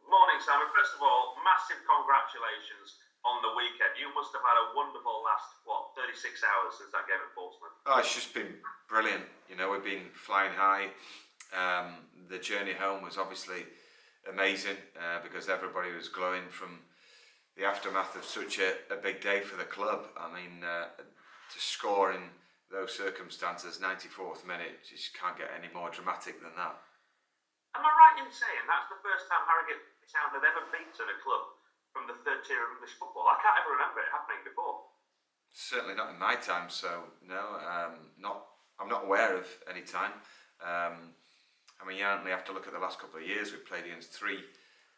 Morning, Simon. First of all, massive congratulations on the weekend. You must have had a wonderful last, 36 hours since that game at Portsmouth. Oh, it's just been brilliant. We've been flying high. The journey home was obviously amazing because everybody was glowing from the aftermath of such a big day for the club. I mean, to score in those circumstances, 94th minute, just can't get any more dramatic than that. Am I right in saying that's the first time Harrogate Town had ever beaten a club from the third tier of English football? I can't ever remember it happening before. Certainly not in my time, so no, I'm not aware of any time. I mean, you only have to look at the last couple of years. We've played against 3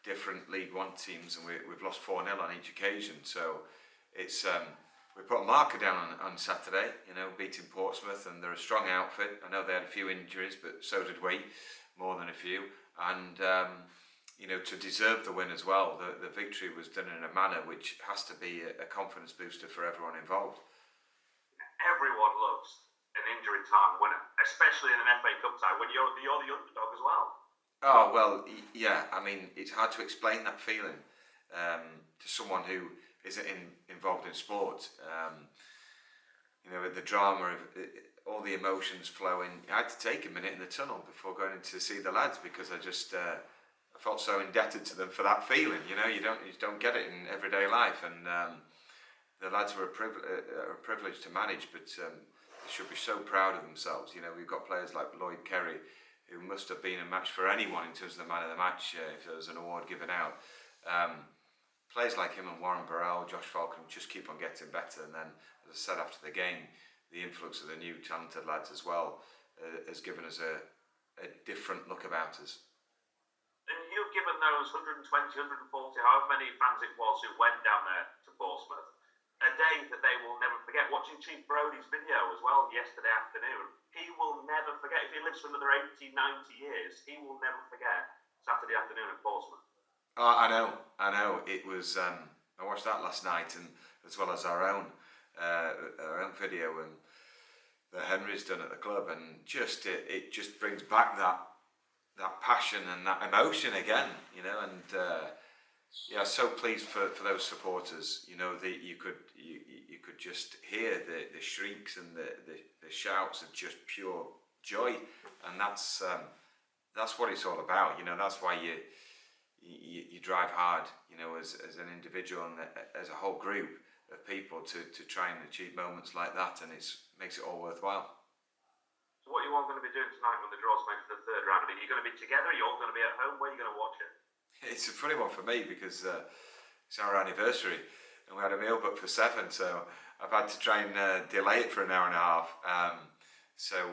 different League One teams and we've lost 4-0 on each occasion. So it's we put a marker down on Saturday, beating Portsmouth, and they're a strong outfit. I know they had a few injuries, but so did we, more than a few. And to deserve the win as well, the victory was done in a manner which has to be a confidence booster for everyone involved. Everyone loves an injury time winner, especially in an FA Cup tie when you're the underdog as well. Oh, well, yeah, I mean, it's hard to explain that feeling to someone who isn't involved in sport. The drama of all the emotions flowing. I had to take a minute in the tunnel before going in to see the lads because I just I felt so indebted to them for that feeling. You don't get it in everyday life, and the lads were a privilege to manage, but they should be so proud of themselves. We've got players like Lloyd Kerry, who must have been a match for anyone in terms of the man of the match if there was an award given out. Players like him and Warren Burrell, Josh Falcon just keep on getting better, and then, as I said after the game, the influx of the new talented lads as well has given us a different look about us. And you've given those 120, 140, however many fans it was who went down there to Portsmouth, a day that they will never forget. Watching Chief Brodie's video as well yesterday afternoon, he will never forget. If he lives for another 80, 90 years, he will never forget Saturday afternoon at Portsmouth. Oh, I know. It was. I watched that last night, and as well as our own video and that Henry's done at the club, and it just brings back that passion and that emotion again, and so pleased for those supporters. That you could just hear the shrieks and the shouts of just pure joy, and that's what it's all about. That's why you drive hard, as an individual and as a whole group of people to try and achieve moments like that, and it makes it all worthwhile. So what are you all going to be doing tonight when the draw's made for the third round? Are you going to be together? Are you all going to be at home? Where are you going to watch it? It's a funny one for me because it's our anniversary and we had a meal booked for 7, so I've had to try and delay it for an hour and a half. Obviously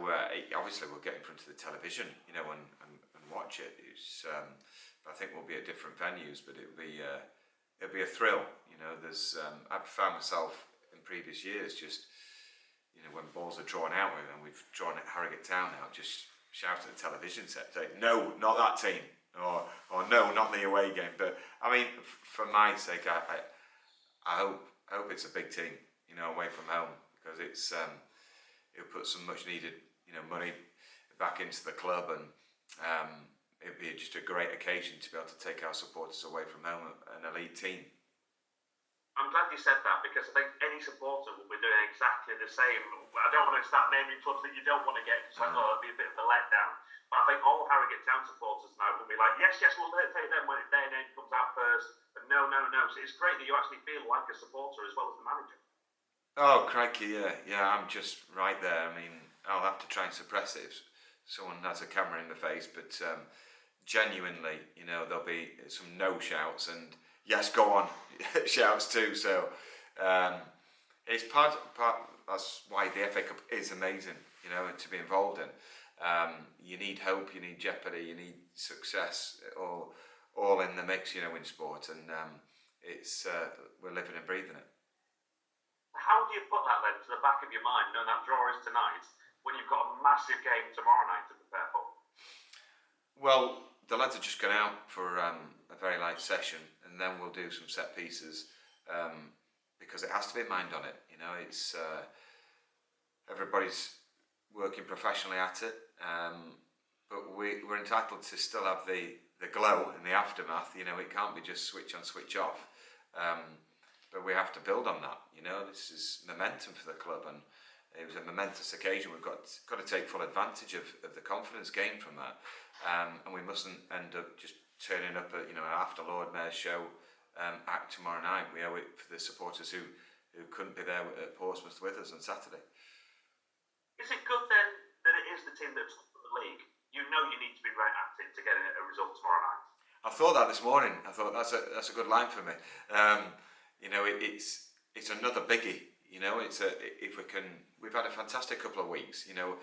we'll get in front of the television, and watch it. I think we'll be at different venues, but it'll be a thrill. I've found myself in previous years just when balls are drawn out, and we've drawn at Harrogate Town now, just shout at the television set, say no, not that team, or no, not the away game. But I mean, for my sake, I hope it's a big team, away from home, because it'll put some much needed money back into the club, and it'd be just a great occasion to be able to take our supporters away from home, an elite team. I'm glad you said that, because I think any supporter will be doing exactly the same. I don't want to start naming clubs that you don't want to get, because it'll be a bit of a letdown. But I think all Harrogate Town supporters now will be like, yes, we'll take them when their name comes out first. But no. So it's great that you actually feel like a supporter as well as the manager. Oh, crikey, yeah, I'm just right there. I mean, I'll have to try and suppress it if someone has a camera in the face, but genuinely, there'll be some no shouts and yes, go on shouts too. So it's part. That's why the FA Cup is amazing, to be involved in. You need hope, you need jeopardy, you need success, all in the mix, in sport, and we're living and breathing it. How do you put that then to the back of your mind, knowing that draw is tonight, when you've got a massive game tomorrow night to prepare for? Well, the lads are just going out for a very light session, and then we'll do some set pieces because it has to be a mind on it. It's everybody's working professionally at it, but we're entitled to still have the the glow and the aftermath. You know, it can't be just switch on, switch off. But we have to build on that. You know, this is momentum for the club, and it was a momentous occasion. We've got to take full advantage of the confidence gained from that, and we mustn't end up just turning up at, you know, after Lord Mayor's show act tomorrow night. We owe it for the supporters who couldn't be there at Portsmouth with us on Saturday. Is it good then that it is the team that's won the league? You know you need to be right at it to get a result tomorrow night. I thought that this morning. I thought that's a good line for me. You know, it's another biggie. You know, if we can, we've had a fantastic couple of weeks. You know,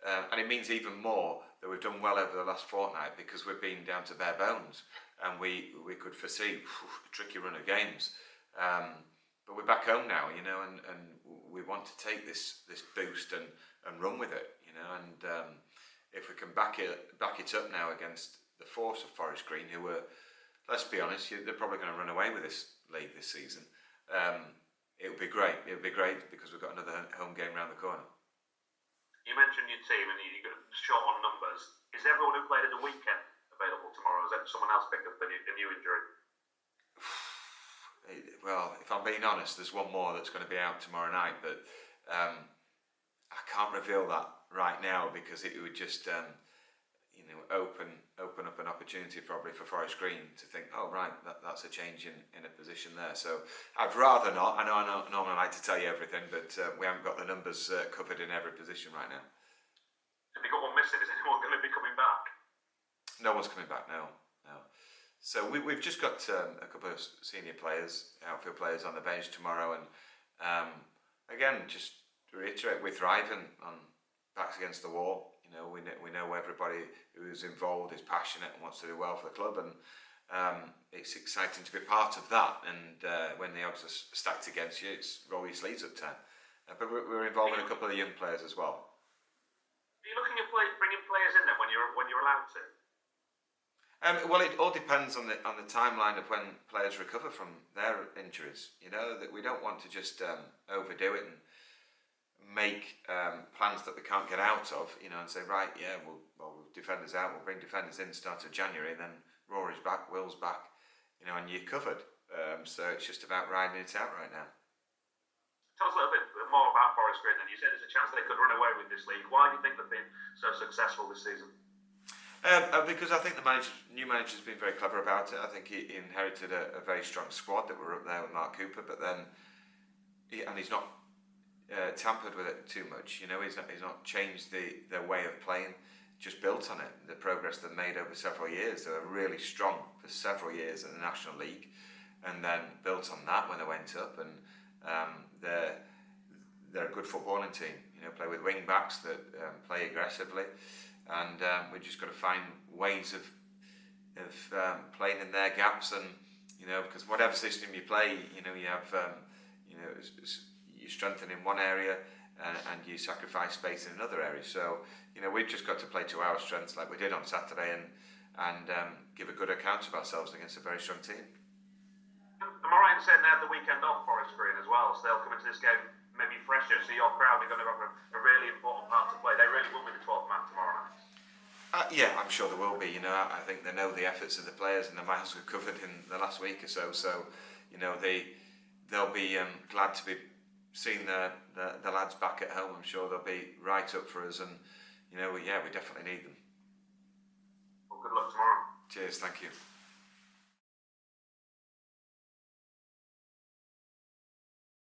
and it means even more that we've done well over the last fortnight, because we've been down to bare bones, and we could foresee a tricky run of games. But we're back home now, you know, and we want to take this boost and run with it, you know. And if we can back it up now against the force of Forest Green, who were, let's be honest, they're probably going to run away with this league this season. It would be great. It would be great because we've got another home game round the corner. You mentioned your team and you're short on numbers. Is everyone who played at the weekend available tomorrow? Is that someone else picked up a new injury? Well, if I'm being honest, there's one more that's going to be out tomorrow night, but I can't reveal that right now, because it would just you know, open up an opportunity probably for Forest Green to think, oh right, that's a change in a position there. So I'd rather not. I know I normally like to tell you everything, but we haven't got the numbers covered in every position right now. Have you got one missing? Is anyone going to be coming back? No one's coming back, no. So we've just got a couple of senior players, outfield players on the bench tomorrow, and again, just to reiterate, we're thriving on backs against the wall. You know, we know everybody who's involved is passionate and wants to do well for the club, and it's exciting to be part of that. And when the odds are stacked against you, it's roll your sleeves up 10. But we're involving a couple of young players as well. Are you looking at bringing players in then when you're allowed to? Well, it all depends on the timeline of when players recover from their injuries. You know, that we don't want to just overdo it and make plans that we can't get out of. You know, and say, right, yeah, we'll defenders out, we'll bring defenders in start of January, then Rory's back, Will's back, you know, and you're covered. So it's just about riding it out right now. Tell us a little bit more about Forest Green then. You said there's a chance they could run away with this league. Why do you think they've been so successful this season? Because I think the new manager's been very clever about it. I think he inherited a very strong squad that were up there with Mark Cooper, but then he's not tampered with it too much. You know, he's not changed their way of playing. Just built on it. The progress they've made over several years. They were really strong for several years in the National League, and then built on that when they went up. And they're a good footballing team. You know, play with wing backs that play aggressively. And we've just got to find ways of playing in their gaps, and you know, because whatever system you play, you know, you have you know, you strengthen in one area and you sacrifice space in another area. So you know, we've just got to play to our strengths like we did on Saturday, and give a good account of ourselves against a very strong team. Am I right in saying they have the weekend off, Forest Green, as well, so they'll come into this game maybe fresher, so your crowd are going to have a really important part to play. They really will be the 12th man tomorrow night. Yeah, I'm sure there will be. You know, I think they know the efforts of the players and the miles we've covered in the last week or so. So, you know, they'll be glad to be seeing the lads back at home. I'm sure they'll be right up for us, and you know, yeah, we definitely need them. Well, good luck tomorrow. Cheers, thank you.